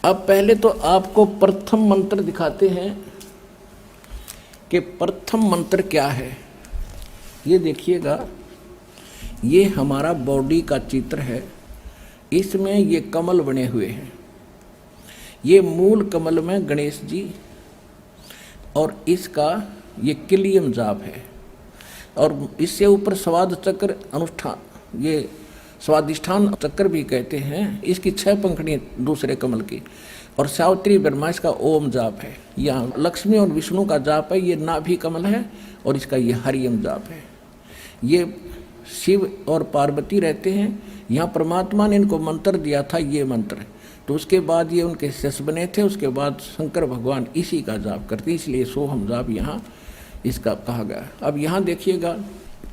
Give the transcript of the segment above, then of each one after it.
अब पहले तो आपको प्रथम मंत्र दिखाते हैं कि प्रथम मंत्र क्या है। ये देखिएगा, ये हमारा बॉडी का चित्र है। इसमें ये कमल बने हुए हैं। ये मूल कमल में गणेश जी और इसका ये किलियम जाप है। और इससे ऊपर स्वाद चक्र अनुष्ठान, ये स्वादिष्ठान चक्र भी कहते हैं। इसकी 6 पंखुड़ियाँ दूसरे कमल की। और सावित्री ब्रह्मा इसका ओम जाप है। यहाँ लक्ष्मी और विष्णु का जाप है। ये नाभि कमल है और इसका ये हरियम जाप है। ये शिव और पार्वती रहते हैं। यहाँ परमात्मा ने इनको मंत्र दिया था, ये मंत्र। तो उसके बाद ये उनके शिष्य बने थे। उसके बाद शंकर भगवान इसी का जाप करते, इसलिए सोहम जाप यहाँ इसका कहा गया। अब यहाँ देखिएगा,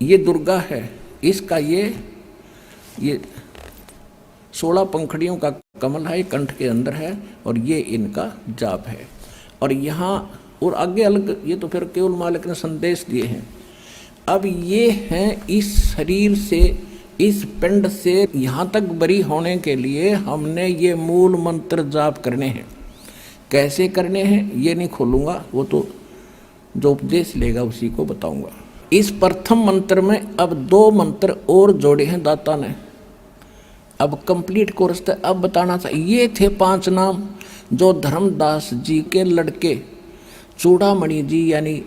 ये दुर्गा है। इसका ये 16 पंखुड़ियों का कमल है, कंठ के अंदर है और ये इनका जाप है। और यहाँ और आगे अलग, ये तो फिर केवल मालिक ने संदेश दिए हैं। अब ये हैं इस शरीर से, इस पिंड से यहाँ तक बरी होने के लिए हमने ये मूल मंत्र जाप करने हैं। कैसे करने हैं ये नहीं खोलूँगा, वो तो जो उपदेश लेगा उसी को बताऊँगा। इस प्रथम मंत्र में अब 2 मंत्र और जोड़े हैं दाता ने। अब कंप्लीट कोर्स था। अब बताना था, ये थे 5 नाम जो धर्मदास जी के लड़के चूड़ामणि जी यानी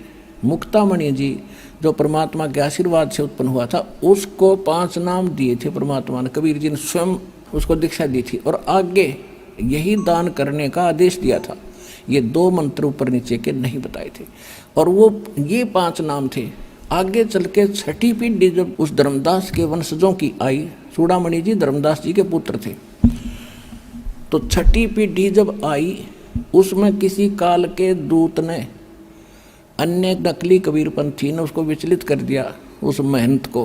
मुक्तामणि जी, जो परमात्मा के आशीर्वाद से उत्पन्न हुआ था, उसको 5 नाम दिए थे परमात्मा ने। कबीर जी ने स्वयं उसको दीक्षा दी थी और आगे यही दान करने का आदेश दिया था। ये 2 मंत्र ऊपर नीचे के नहीं बताए थे। और वो ये 5 नाम थे। आगे चल के 6ठी पीढ़ी जब उस धर्मदास के वंशजों की आई, चूड़ामणि जी धर्मदास जी के पुत्र थे, तो 6ठी पीढ़ी जब आई उसमें किसी काल के दूत ने, अन्य नकली कबीरपंथी ने उसको विचलित कर दिया, उस महंत को,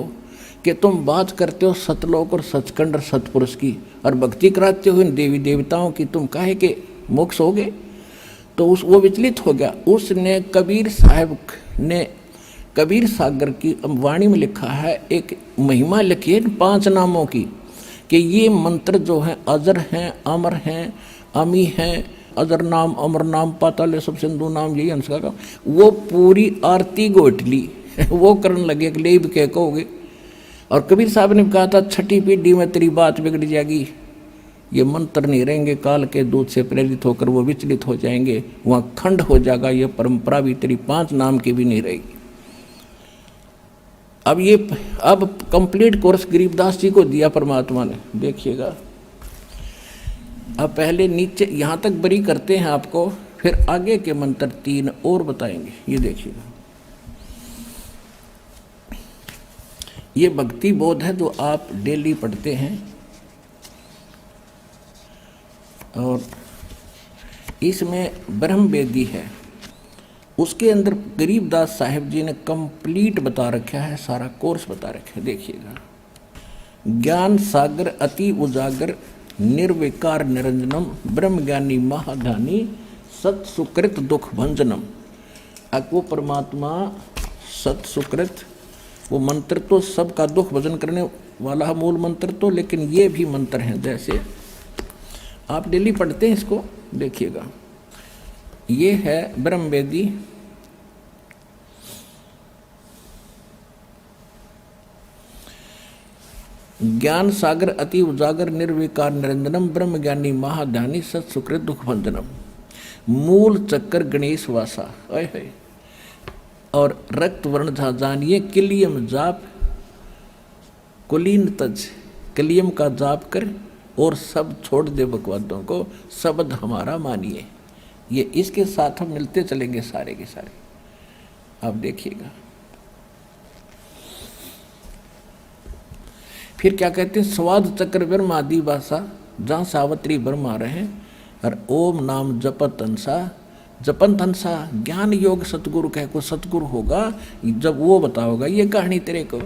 कि तुम बात करते हो सतलोक और सचखंड और सतपुरुष की और भक्ति कराते हो इन देवी देवताओं की, तुम काहे के मोक्ष हो गए। तो वो विचलित हो गया। उसने कबीर साहब ने कबीर सागर की वाणी में लिखा है, एक महिमा लिखी है 5 नामों की, कि ये मंत्र जो हैं अजर हैं, अमर हैं, अमी हैं। अजर नाम, अमर नाम, पाताल सब सिंधु नाम, यही अंश का। वो पूरी आरती गोटली वो करने लगे, लेब के कहोगे। और कबीर साहब ने कहा था 6ठी पीढ़ी में तेरी बात बिगड़ जाएगी, ये मंत्र नहीं रहेंगे, काल के दूत से प्रेरित होकर वो विचलित हो जाएंगे, वहाँ खंड हो जाएगा, ये परंपरा भी तेरी 5 नाम की भी नहीं रहेगी। अब कंप्लीट कोर्स गरीबदास जी को दिया परमात्मा ने। देखिएगा, अब पहले नीचे यहाँ तक बरी करते हैं आपको, फिर आगे के मंत्र 3 और बताएंगे। ये देखिएगा, ये भक्ति बोध है जो आप डेली पढ़ते हैं। और इसमें ब्रह्म वेदी है, उसके अंदर गरीबदास साहिब जी ने कंप्लीट बता रखा है, सारा कोर्स बता रखा है। देखिएगा, ज्ञान सागर अति उजागर निर्विकार निरंजनम ब्रह्म ज्ञानी महाधानी सत सुकृत दुख भंजनम। अब वो परमात्मा सत सुकृत, वो मंत्र तो सबका दुख भजन करने वाला है मूल मंत्र तो, लेकिन ये भी मंत्र हैं जैसे आप डेली पढ़ते हैं इसको। देखिएगा, ये है ब्रह्म वेदी। ज्ञान सागर अति उजागर निर्विकार निरंजनम ब्रह्म ज्ञानी महाध्यानी सत सुकृत दुख भंजनम मूल चक्कर गणेश वासा है। और रक्त वर्ण जानिए किलियम जाप कुलीन तज, किलियम का जाप कर और सब छोड़ दे बकवादों को, शब्द हमारा मानिए। ये इसके साथ हम मिलते चलेंगे सारे के सारे। आप देखिएगा, फिर क्या कहते हैं, स्वाद चक्र ब्रह्म आदि भाषा जहाँ सावित्री ब्रह्म रहे हैं। और ओम नाम जपत अंसा, जपन तंसा ज्ञान योग सतगुरु कह को सतगुरु होगा जब वो बताओगा ये कहानी तेरे को।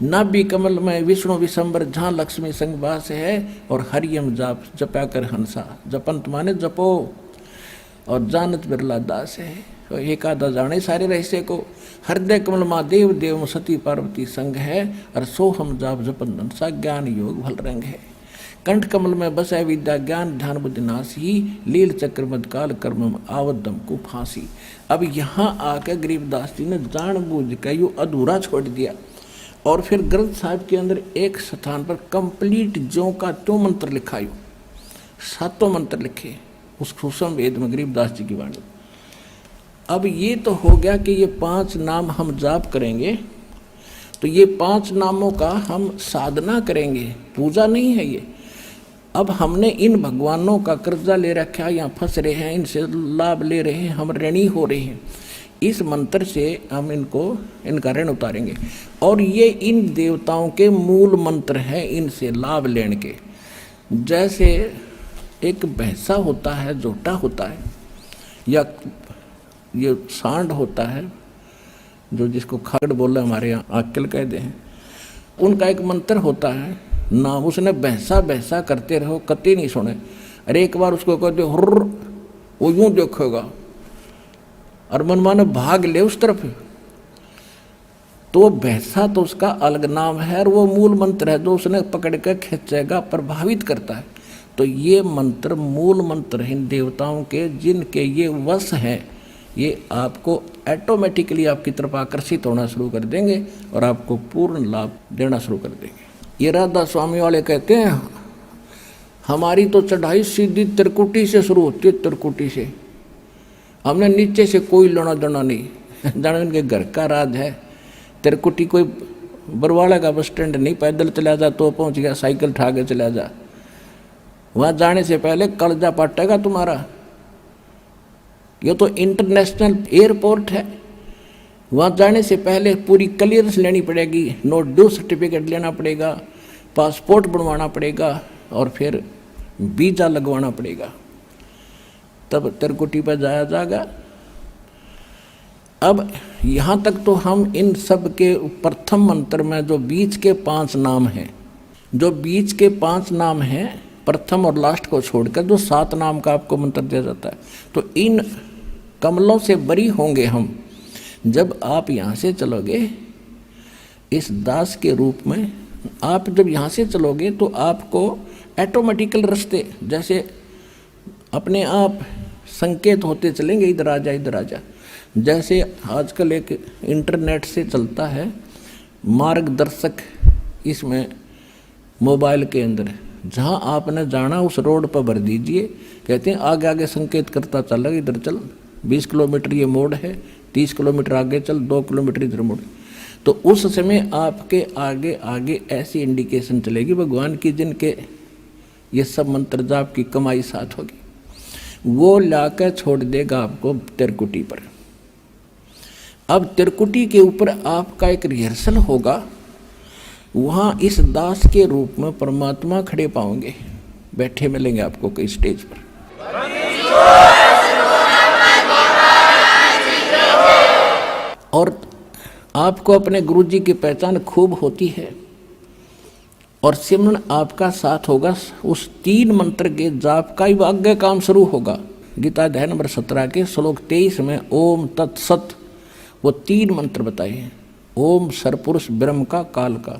नाभि कमल में विष्णु विशंबर जहाँ लक्ष्मी संग वास है। और हरियम जाप जपा कर हंसा, जपंत माने जपो। और जानत बिरला दास है, और एक आधा जाने सारे रहस्य को। हृदय कमल महादेव देव सती पार्वती संग है। और सो हम जाप जपन हंसा ज्ञान योग भल रंग है। कंठ कमल में बस है विद्या ज्ञान ध्यान बुद्धि नासी, लील चक्र मधकाल कर्म आवदम को फांसी। अब यहाँ आकर गरीबदास जी ने जानबूझ कर यो अधूरा छोड़ दिया और फिर ग्रंथ साहिब के अंदर एक स्थान पर कंप्लीट ज्यों का त्यों मंत्र लिखा, यो 7 मंत्र लिखे उस सूक्ष्म वेद में गरीबदास जी की वाणी। अब ये तो हो गया कि ये 5 नाम हम जाप करेंगे, तो ये 5 नामों का हम साधना करेंगे, पूजा नहीं है ये। अब हमने इन भगवानों का कर्जा ले रखा है, यहाँ फंस रहे हैं, इनसे लाभ ले रहे हैं, हम ऋणी हो रहे हैं। इस मंत्र से हम इनका ऋण उतारेंगे और ये इन देवताओं के मूल मंत्र हैं, इनसे लाभ लेने के। जैसे एक भैंसा होता है, जोटा होता है, या ये सांड होता है, जो जिसको खागड़ बोल रहे हमारे यहाँ आक्कल कहते हैं, उनका एक मंत्र होता है नाम, उसने भैंसा भैंसा करते रहो, कति नहीं सुने। अरे एक बार उसको कहते हुर्र, वो यूं देखेगा और मनमाने भाग ले उस तरफ, तो वो भैंसा तो उसका अलग नाम है और वो मूल मंत्र है जो उसने पकड़ कर खींचेगा, प्रभावित करता है। तो ये मंत्र मूल मंत्र हैं देवताओं के, जिनके ये वश हैं, ये आपको ऑटोमेटिकली आपकी तरफ आकर्षित होना शुरू कर देंगे और आपको पूर्ण लाभ देना शुरू कर देंगे। ये राधा स्वामी वाले कहते हैं हमारी तो चढ़ाई सीधी त्रिकुटी से शुरू होती है, त्रिकुटी से, हमने नीचे से कोई लेना देना नहीं। जाने इनके घर का राज है। त्रिकुटी कोई बरवाड़ा का बस स्टैंड नहीं, पैदल चला जा तो पहुंच गया, साइकिल उठा के चला जा, वहां जाने से पहले कलजा पाटेगा तुम्हारा। ये तो इंटरनेशनल एयरपोर्ट है, वहाँ जाने से पहले पूरी क्लियरेंस लेनी पड़ेगी, नो ड्यू सर्टिफिकेट लेना पड़ेगा, पासपोर्ट बनवाना पड़ेगा और फिर वीज़ा लगवाना पड़ेगा, तब त्रिकुटी पर जाया जाएगा। अब यहाँ तक तो हम इन सब के प्रथम मंत्र में जो बीच के 5 नाम हैं, जो बीच के 5 नाम हैं, प्रथम और लास्ट को छोड़कर जो 7 नाम का आपको मंत्र दिया जाता है, तो इन कमलों से बरी होंगे हम। जब आप यहाँ से चलोगे इस दास के रूप में, आप जब यहाँ से चलोगे तो आपको ऑटोमेटिकल रास्ते जैसे अपने आप संकेत होते चलेंगे, इधर आ जा इधर आ जा। जैसे आजकल एक इंटरनेट से चलता है मार्गदर्शक, इसमें मोबाइल के अंदर जहाँ आपने जाना उस रोड पर भर दीजिए, कहते हैं आगे आगे संकेत करता चल, इधर चल 20 किलोमीटर ये मोड़ है, 30 किलोमीटर आगे चल, 2 किलोमीटर इधर मोड़। तो उस समय आपके आगे आगे ऐसी इंडिकेशन चलेगी भगवान की, जिनके ये सब मंत्र जाप की कमाई साथ होगी, वो लाकर छोड़ देगा आपको त्रिकुटी पर। अब त्रिकुटी के ऊपर आपका एक रिहर्सल होगा, वहाँ इस दास के रूप में परमात्मा खड़े पाओगे, बैठे मिलेंगे आपको कई स्टेज पर। और आपको अपने गुरुजी की पहचान खूब होती है और सिमरन आपका साथ होगा। उस 3 मंत्र के जाप का ही आगे काम शुरू होगा। गीता अध्याय नंबर 17 के श्लोक 23 में ओम तत्सत वो 3 मंत्र बताए हैं। ओम सरपुरुष ब्रह्म का, काल का,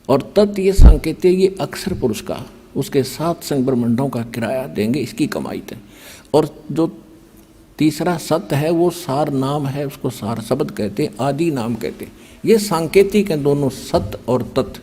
और तत् ये संकेत है ये अक्षर पुरुष का, उसके 7 संग ब्रह्मंडों का किराया देंगे, इसकी कमाई थे। और जो तीसरा सत्य है वो सार नाम है, उसको सार शब्द कहते हैं, आदि नाम कहते हैं। ये सांकेतिक हैं दोनों, सत्य और तत्।